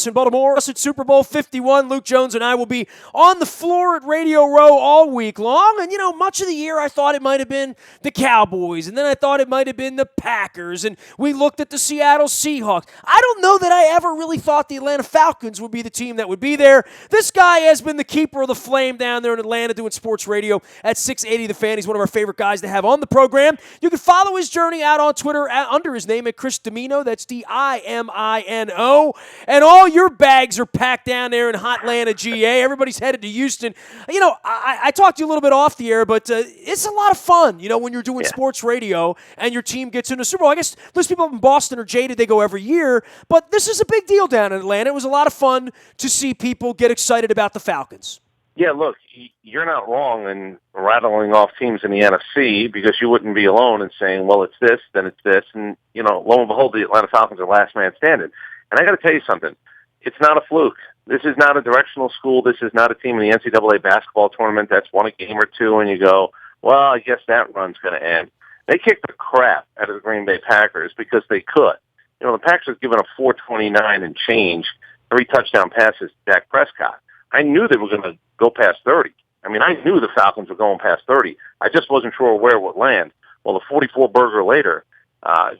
In Baltimore, us at Super Bowl 51. Luke Jones and I will be on the floor at Radio Row all week long. And, much of the year I thought it might have been the Cowboys, and then I thought it might have been the Packers, and we looked at the Seattle Seahawks. I don't know that I ever really thought the Atlanta Falcons would be the team that would be there. This guy has been the keeper of the flame down there in Atlanta doing sports radio at 680 The Fan. He's one of our favorite guys to have on the program. You can follow his journey out on Twitter under his name at Chris Dimino. That's Dimino. And all your bags are packed down there in Hotlanta, GA. Everybody's headed to Houston. I talked to you a little bit off the air, but it's a lot of fun, when you're doing sports radio and your team gets into the Super Bowl. I guess those people up in Boston are jaded. They go every year, but this is a big deal down in Atlanta. It was a lot of fun to see people get excited about the Falcons. Yeah, look, you're not wrong in rattling off teams in the NFC because you wouldn't be alone in saying, well, it's this, then it's this. And, lo and behold, the Atlanta Falcons are last man standing. And I got to tell you something. It's not a fluke. This is not a directional school. This is not a team in the NCAA basketball tournament that's won a game or two and you go, well, I guess that run's going to end. They kicked the crap out of the Green Bay Packers because they could. The Packers have given up 429 and change, 3 touchdown passes to Dak Prescott. I knew they were going to go past 30. I knew the Falcons were going past 30. I just wasn't sure where it would land. Well, the 44-burger later,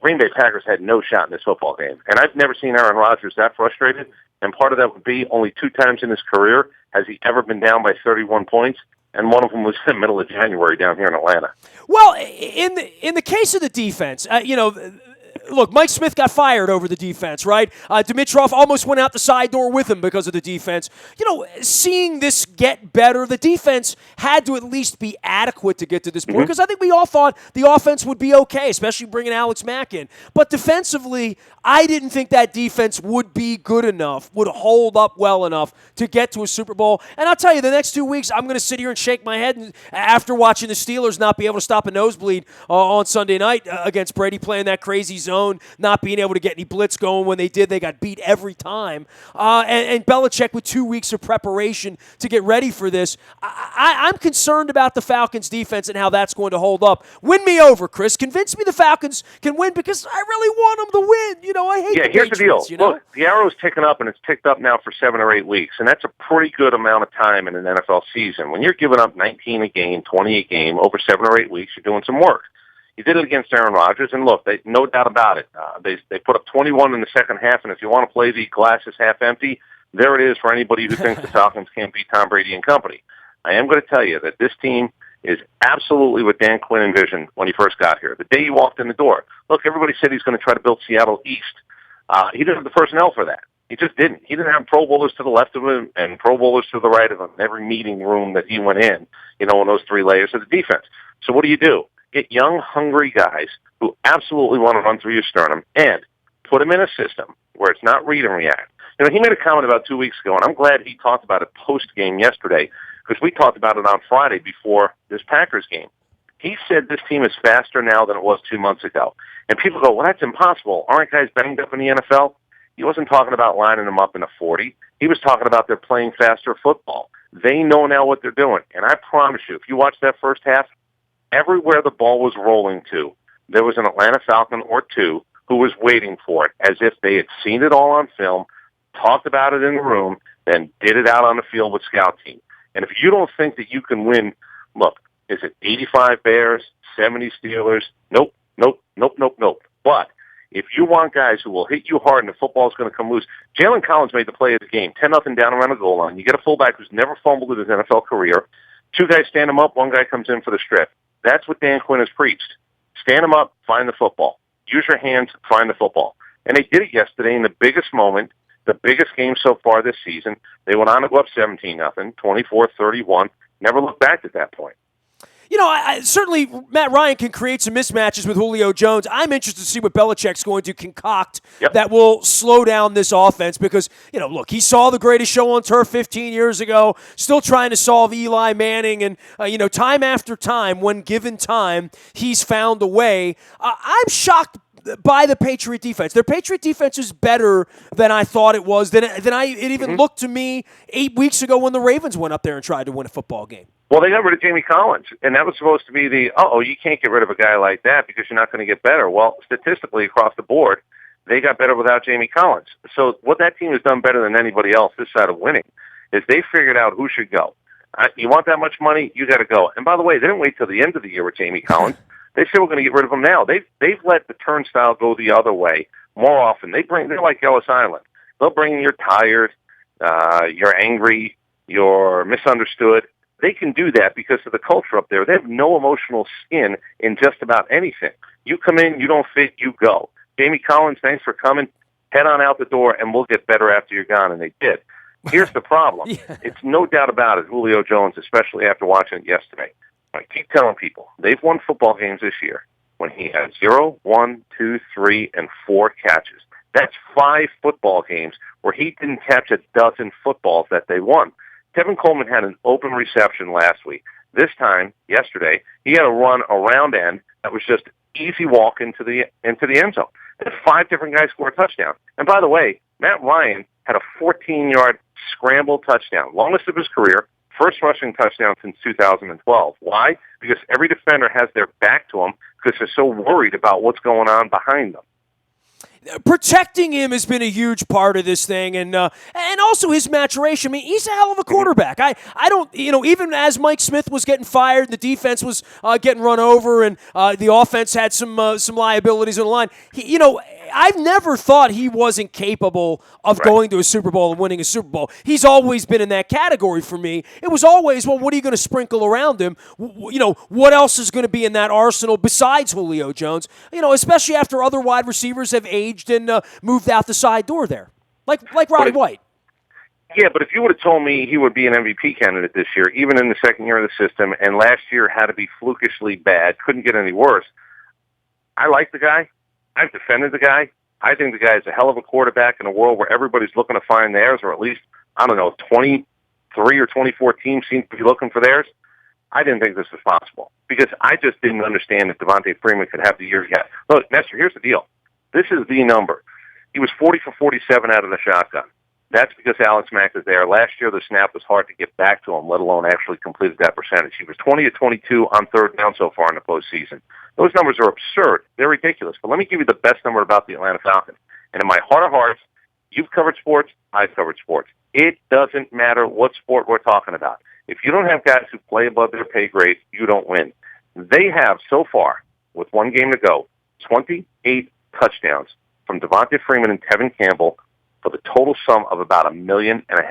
Green Bay Packers had no shot in this football game. And I've never seen Aaron Rodgers that frustrated. And part of that would be only 2 times in his career has he ever been down by 31 points. And one of them was in the middle of January down here in Atlanta. Well, in the case of the defense, look, Mike Smith got fired over the defense, right? Dimitroff almost went out the side door with him because of the defense. Seeing this get better, the defense had to at least be adequate to get to this point because I think we all thought the offense would be okay, especially bringing Alex Mack in. But defensively, I didn't think that defense would be good enough, would hold up well enough to get to a Super Bowl. And I'll tell you, the next 2 weeks, I'm going to sit here and shake my head after watching the Steelers not be able to stop a nosebleed on Sunday night against Brady playing that crazy zone, not being able to get any blitz going. When they did, they got beat every time. And Belichick with 2 weeks of preparation to get ready for this. I'm concerned about the Falcons' defense and how that's going to hold up. Win me over, Chris. Convince me the Falcons can win because I really want them to win. I hate the here's Patriots, the deal. Look, the arrow's ticking up, and it's ticked up now for 7 or 8 weeks, and that's a pretty good amount of time in an NFL season. When you're giving up 19 a game, 20 a game, over 7 or 8 weeks, you're doing some work. You did it against Aaron Rodgers, and look, no doubt about it. They put up 21 in the second half, and if you want to play the glass is half empty, there it is for anybody who thinks the Falcons can't beat Tom Brady and company. I am going to tell you that this team is absolutely what Dan Quinn envisioned when he first got here. The day he walked in the door, look, everybody said he's going to try to build Seattle East. He didn't have the personnel for that. He just didn't. He didn't have Pro Bowlers to the left of him and Pro Bowlers to the right of him in every meeting room that he went in those 3 layers of the defense. So what do? Get young, hungry guys who absolutely want to run through your sternum and put them in a system where it's not read and react. He made a comment about 2 weeks ago, and I'm glad he talked about it post-game yesterday because we talked about it on Friday before this Packers game. He said this team is faster now than it was 2 months ago. And people go, well, that's impossible. Aren't guys banged up in the NFL? He wasn't talking about lining them up in a 40. He was talking about they're playing faster football. They know now what they're doing. And I promise you, if you watch that first half, everywhere the ball was rolling to, there was an Atlanta Falcon or 2 who was waiting for it as if they had seen it all on film, talked about it in the room, then did it out on the field with scout team. And if you don't think that you can win, look, is it 85 Bears, 70 Steelers? Nope. But if you want guys who will hit you hard and the football's going to come loose, Jalen Collins made the play of the game, 10-0 down around the goal line. You get a fullback who's never fumbled in his NFL career. 2 guys stand him up, 1 guy comes in for the strip. That's what Dan Quinn has preached. Stand him up, find the football. Use your hands, find the football. And they did it yesterday in the biggest moment, the biggest game so far this season. They went on to go up 17-0, 24-31. Never looked back at that point. Certainly Matt Ryan can create some mismatches with Julio Jones. I'm interested to see what Belichick's going to concoct that will slow down this offense because, look, he saw the greatest show on turf 15 years ago, still trying to solve Eli Manning, and, time after time, when given time, he's found a way. I'm shocked by the Patriot defense. Their Patriot defense is better than I thought it was. It even looked to me 8 weeks ago when the Ravens went up there and tried to win a football game. Well, they got rid of Jamie Collins, and that was supposed to be you can't get rid of a guy like that because you're not going to get better. Well, statistically across the board, they got better without Jamie Collins. So what that team has done better than anybody else this side of winning is they figured out who should go. You want that much money, you got to go. And by the way, they didn't wait till the end of the year with Jamie Collins. They said we're going to get rid of him now. They've let the turnstile go the other way more often. They're like Ellis Island. They'll bring in you're tired, you're angry, you're misunderstood. They can do that because of the culture up there. They have no emotional skin in just about anything. You come in, you don't fit, you go. Jamie Collins, thanks for coming. Head on out the door, and we'll get better after you're gone. And they did. Here's the problem. Yeah. It's no doubt about it, Julio Jones, especially after watching it yesterday. I keep telling people, they've won football games this year when he had 0, 1, 2, 3, and 4 catches. That's 5 football games where he didn't catch a dozen footballs that they won. Tevin Coleman had an open reception last week. This time, yesterday, he had a run around end that was just easy walk into the end zone. And 5 different guys scored a touchdown. And by the way, Matt Ryan had a 14-yard scramble touchdown, longest of his career, first rushing touchdown since 2012. Why? Because every defender has their back to him because they're so worried about what's going on behind them. Protecting him has been a huge part of this thing, and also his maturation. I mean, he's a hell of a quarterback. I don't, even as Mike Smith was getting fired, the defense was getting run over, and the offense had some liabilities on the line. I've never thought he wasn't capable of going to a Super Bowl and winning a Super Bowl. He's always been in that category for me. It was always, well, what are you going to sprinkle around him? What else is going to be in that arsenal besides Julio Jones? Especially after other wide receivers have aged and moved out the side door there, like Roddy White. Yeah, but if you would have told me he would be an MVP candidate this year, even in the second year of the system, and last year had to be flukishly bad, couldn't get any worse, I like the guy. I've defended the guy. I think the guy is a hell of a quarterback in a world where everybody's looking to find theirs, or at least, 23 or 24 teams seem to be looking for theirs. I didn't think this was possible because I just didn't understand that Devontae Freeman could have the year he had. Look, Nestor, here's the deal. This is the number. He was 40 for 47 out of the shotgun. That's because Alex Mack is there. Last year, the snap was hard to get back to him, let alone actually completed that percentage. He was 20 of 22 on third down so far in the postseason. Those numbers are absurd. They're ridiculous. But let me give you the best number about the Atlanta Falcons. And in my heart of hearts, you've covered sports, I've covered sports. It doesn't matter what sport we're talking about. If you don't have guys who play above their pay grade, you don't win. They have, so far, with one game to go, 28 touchdowns from Devontae Freeman and Tevin Campbell for the total sum of about $1.5 million. I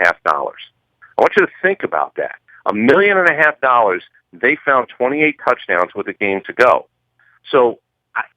want you to think about that. $1.5 million, they found 28 touchdowns with a game to go. So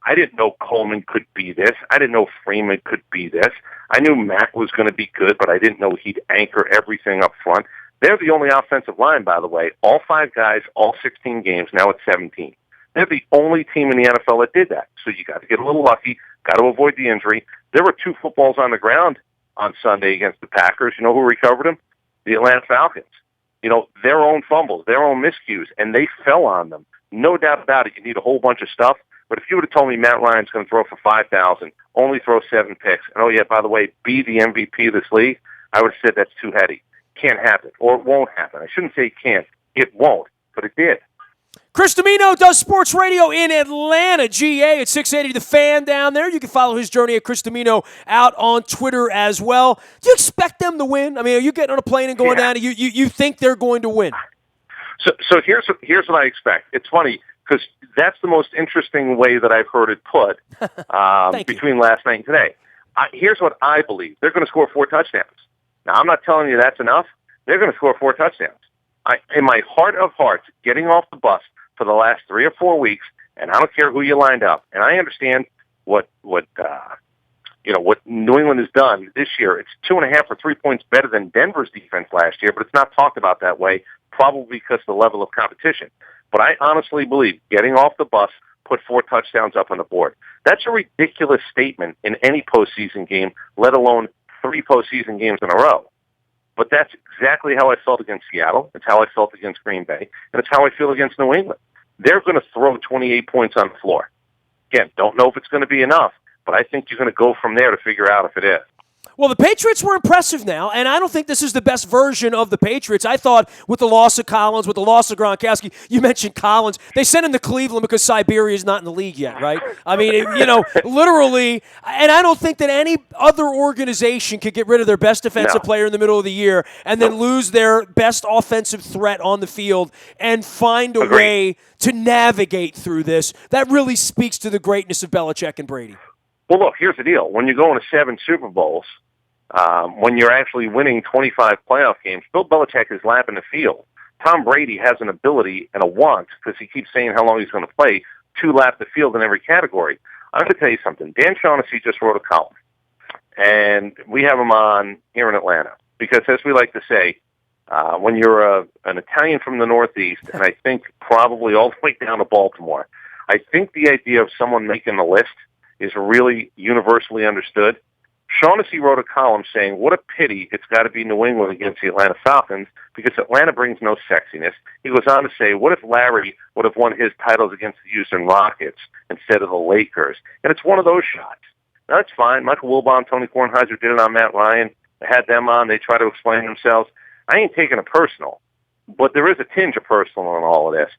I didn't know Coleman could be this. I didn't know Freeman could be this. I knew Mack was going to be good, but I didn't know he'd anchor everything up front. They're the only offensive line, by the way. All 5 guys, all 16 games, now it's 17. They're the only team in the NFL that did that. So you got to get a little lucky, got to avoid the injury. There were 2 footballs on the ground on Sunday against the Packers. You know who recovered them? The Atlanta Falcons. Their own fumbles, their own miscues, and they fell on them. No doubt about it, you need a whole bunch of stuff. But if you would have told me Matt Ryan's going to throw for 5,000, only throw 7 picks, and, oh, yeah, by the way, be the MVP of this league, I would have said that's too heady. Can't happen, or it won't happen. I shouldn't say it can't. It won't, but it did. Chris Dimino does sports radio in Atlanta, GA, at 680 The Fan down there. You can follow his journey at Chris Dimino out on Twitter as well. Do you expect them to win? I mean, are you getting on a plane and going down and you think they're going to win? So here's what I expect. It's funny because that's the most interesting way that I've heard it put between last night and today. Here's what I believe. They're going to score 4 touchdowns. Now, I'm not telling you that's enough. They're going to score 4 touchdowns. In my heart of hearts, getting off the bus for the last 3 or 4 weeks, and I don't care who you lined up, and I understand what New England has done this year. It's 2.5 or 3 points better than Denver's defense last year, but it's not talked about that way, probably because of the level of competition. But I honestly believe getting off the bus put 4 touchdowns up on the board. That's a ridiculous statement in any postseason game, let alone 3 postseason games in a row. But that's exactly how I felt against Seattle. It's how I felt against Green Bay. And it's how I feel against New England. They're going to throw 28 points on the floor. Again, don't know if it's going to be enough, but I think you're going to go from there to figure out if it is. Well, the Patriots were impressive now, and I don't think this is the best version of the Patriots. I thought with the loss of Collins, with the loss of Gronkowski, you mentioned Collins, they sent him to Cleveland because Siberia is not in the league yet, right? I mean, literally, and I don't think that any other organization could get rid of their best defensive player in the middle of the year and then lose their best offensive threat on the field and find a way to navigate through this. That really speaks to the greatness of Belichick and Brady. Well, look, here's the deal. When you go into 7 Super Bowls, when you're actually winning 25 playoff games, Bill Belichick is lapping the field. Tom Brady has an ability and a want, because he keeps saying how long he's going to play, to lap the field in every category. I'm going to tell you something. Dan Shaughnessy just wrote a column, and we have him on here in Atlanta, because as we like to say, when you're an Italian from the Northeast, and I think probably all the way down to Baltimore, I think the idea of someone making the list is really universally understood. Shaughnessy wrote a column saying, what a pity it's got to be New England against the Atlanta Falcons, because Atlanta brings no sexiness. He goes on to say, what if Larry would have won his titles against the Houston Rockets instead of the Lakers? And it's one of those shots. Now, that's fine. Michael Wilbon, Tony Kornheiser did it on Matt Ryan. They had them on. They try to explain themselves. I ain't taking it personal, but there is a tinge of personal in all of this.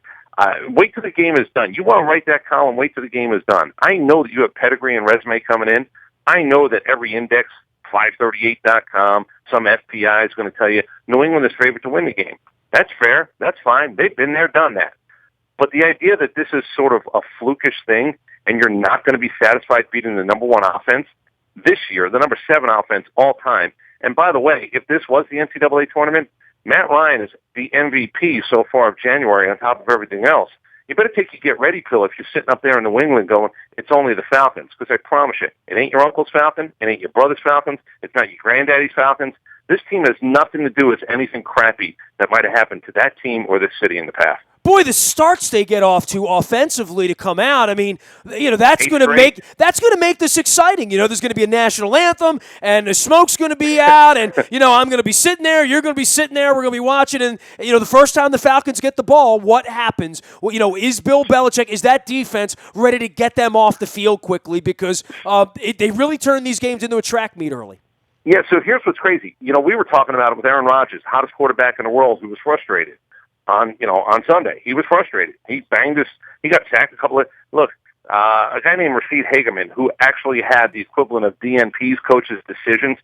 Wait till the game is done. You want to write that column, wait till the game is done. I know that you have pedigree and resume coming in. I know that every index, 538.com, some FPI is going to tell you New England is favored to win the game. That's fair. That's fine. They've been there, done that. But the idea that this is sort of a flukish thing and you're not going to be satisfied beating the number 1 offense this year, the number 7 offense all time. And by the way, if this was the NCAA tournament, Matt Ryan is the MVP so far of January on top of everything else. You better take your get ready pill if you're sitting up there in New England going, it's only the Falcons, because I promise you, it ain't your uncle's Falcons, it ain't your brother's Falcons, it's not your granddaddy's Falcons. This team has nothing to do with anything crappy that might have happened to that team or this city in the past. Boy, the starts they get off to offensively to come out. I mean, that's going to make this exciting. There's going to be a national anthem, and the smoke's going to be out, and I'm going to be sitting there. You're going to be sitting there. We're going to be watching, and the first time the Falcons get the ball, what happens? Well, is Bill Belichick, is that defense ready to get them off the field quickly? Because they really turn these games into a track meet early. Yeah. So here's what's crazy. We were talking about it with Aaron Rodgers, hottest quarterback in the world, who was frustrated. On Sunday, he was frustrated. He got sacked a couple of. Look, a guy named Rashid Hageman, who actually had the equivalent of DNP's coaches' decisions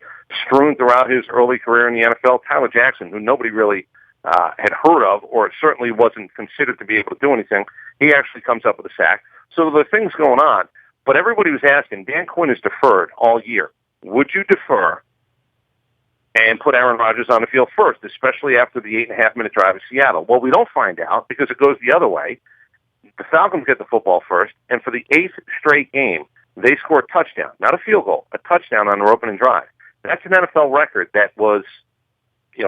strewn throughout his early career in the NFL. Tyler Jackson, who nobody really had heard of, or certainly wasn't considered to be able to do anything, he actually comes up with a sack. So there are things going on, but everybody was asking. Dan Quinn has deferred all year. Would you defer and put Aaron Rodgers on the field first, especially after the 8.5-minute drive to Seattle? Well, we don't find out because it goes the other way. The Falcons get the football first, and for the 8th straight game, they score a touchdown, not a field goal, a touchdown on their opening drive. That's an NFL record that was, 6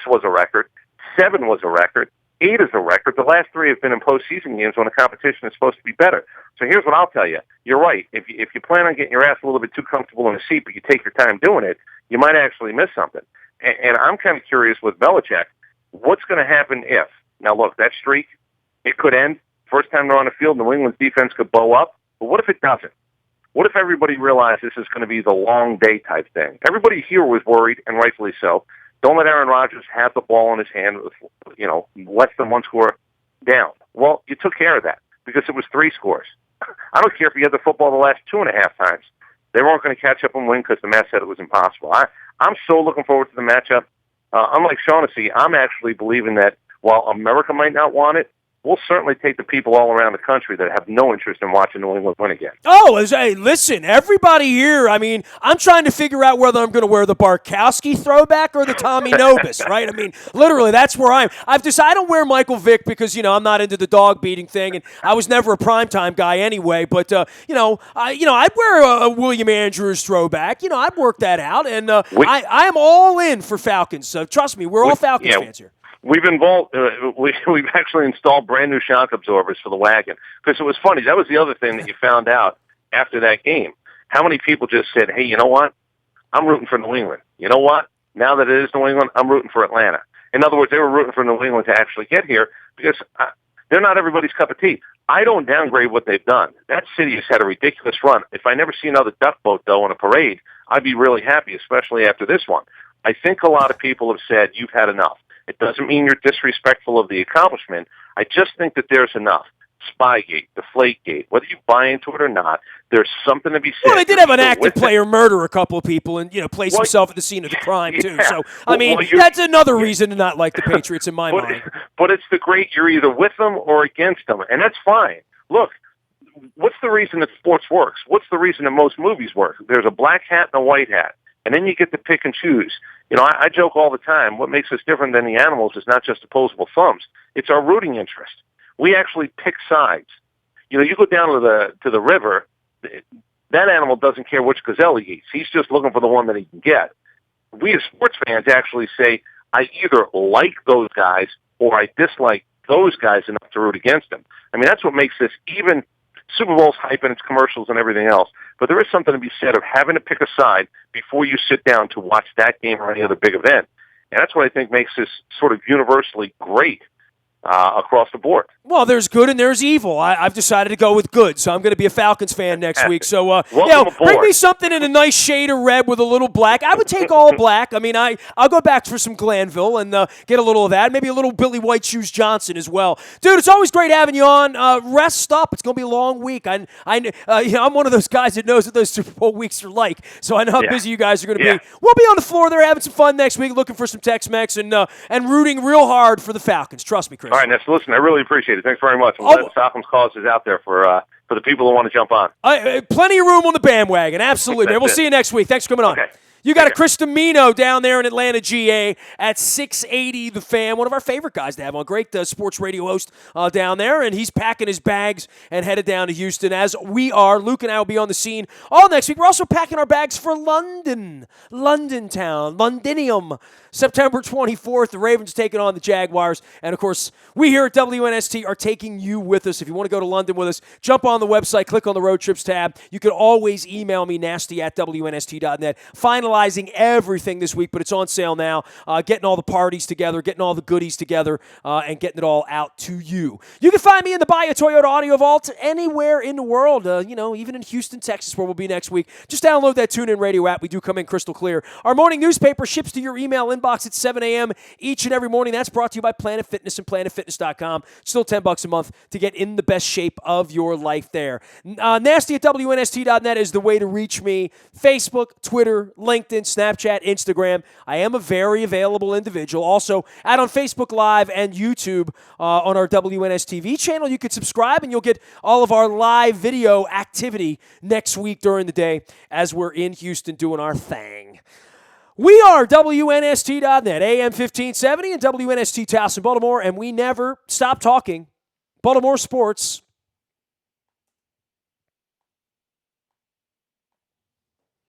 was a record, 7 was a record, 8 is a record. The last 3 have been in postseason games when the competition is supposed to be better. So here's what I'll tell you. You're right. If you plan on getting your ass a little bit too comfortable in the seat, but you take your time doing it, you might actually miss something. And I'm kind of curious with Belichick, what's going to happen if? Now, look, that streak, it could end. First time they're on the field, New England's defense could bow up. But what if it doesn't? What if everybody realized this is going to be the long day type thing? Everybody here was worried, and rightfully so. Don't let Aaron Rodgers have the ball in his hand with, less than 1 score down. Well, you took care of that because it was 3 scores. I don't care if you had the football the last 2.5 times. They weren't going to catch up and win because the Mets said it was impossible. I'm so looking forward to the matchup. Unlike Shaughnessy, I'm actually believing that while America might not want it, we'll certainly take the people all around the country that have no interest in watching New England win again. Oh, hey, listen, everybody here, I mean, I'm trying to figure out whether I'm going to wear the Barkowski throwback or the Tommy Nobis, right? I mean, literally, that's where I don't wear Michael Vick because, I'm not into the dog beating thing, and I was never a primetime guy anyway, but, I'd wear a William Andrews throwback. I'd work that out, and I am all in for Falcons. So trust me, we're all Falcons fans here. We've we've actually installed brand new shock absorbers for the wagon because it was funny. That was the other thing that you found out after that game. How many people just said, "Hey, you know what? I'm rooting for New England. You know what? Now that it is New England, I'm rooting for Atlanta." In other words, they were rooting for New England to actually get here because they're not everybody's cup of tea. I don't downgrade what they've done. That city has had a ridiculous run. If I never see another duck boat, though, in a parade, I'd be really happy, especially after this one. I think a lot of people have said, you've had enough. It doesn't mean you're disrespectful of the accomplishment. I just think that there's enough. Spygate, Deflategate, whether you buy into it or not, there's something to be said. Well, they did have an active player murder a couple of people and, place himself at the scene of the crime, too. Yeah. So, that's another reason to not like the Patriots in my mind. But it's the great, you're either with them or against them, and that's fine. Look, what's the reason that sports works? What's the reason that most movies work? There's a black hat and a white hat, and then you get to pick and choose. I joke all the time, what makes us different than the animals is not just opposable thumbs. It's our rooting interest. We actually pick sides. You go down to the river, that animal doesn't care which gazelle he eats. He's just looking for the one that he can get. We as sports fans actually say, I either like those guys or I dislike those guys enough to root against them. That's what makes this, even Super Bowl's hype and its commercials and everything else. But there is something to be said of having to pick a side before you sit down to watch that game or any other big event. And that's what I think makes this sort of universally great across the board. Well, there's good and there's evil. I've decided to go with good, so I'm going to be a Falcons fan next week. So, bring me something in a nice shade of red with a little black. I would take all black. I'll go back for some Glanville and get a little of that. Maybe a little Billy White Shoes Johnson as well. Dude, it's always great having you on. Rest up. It's going to be a long week. I'm one of those guys that knows what those Super Bowl weeks are like, so I know how busy you guys are going to be. We'll be on the floor there having some fun next week, looking for some Tex-Mex and rooting real hard for the Falcons. Trust me, Chris. All right, Nestor, listen, I really appreciate it. Thanks very much. I'm glad the Falcons cause is out there for the people who want to jump on. Plenty of room on the bandwagon. Absolutely, man. We'll see you next week. Thanks for coming on. Okay. You got a Chris Domino down there in Atlanta, GA, at 680 The Fan, one of our favorite guys to have on. Great sports radio host down there, and he's packing his bags and headed down to Houston, as we are. Luke and I will be on the scene all next week. We're also packing our bags for London town, Londinium, September 24th. The Ravens taking on the Jaguars, and, of course, we here at WNST are taking you with us. If you want to go to London with us, jump on the website, click on the Road Trips tab. You can always email me, nasty@WNST.net. Finalizing everything this week, but it's on sale now. Getting all the parties together, getting all the goodies together, and getting it all out to you. You can find me in the Buy a Toyota Audio Vault anywhere in the world, even in Houston, Texas, where we'll be next week. Just download that TuneIn Radio app. We do come in crystal clear. Our morning newspaper ships to your email inbox at 7 a.m. each and every morning. That's brought to you by Planet Fitness and PlanetFitness.com. Still $10 a month to get in the best shape of your life there. Nasty@WNST.net is the way to reach me. Facebook, Twitter, LinkedIn, Snapchat, Instagram. I am a very available individual. Also, out on Facebook Live and YouTube on our WNS TV channel. You can subscribe, and you'll get all of our live video activity next week during the day as we're in Houston doing our thing. We are WNST.net, AM 1570 and WNST Towson, Baltimore, and we never stop talking Baltimore sports.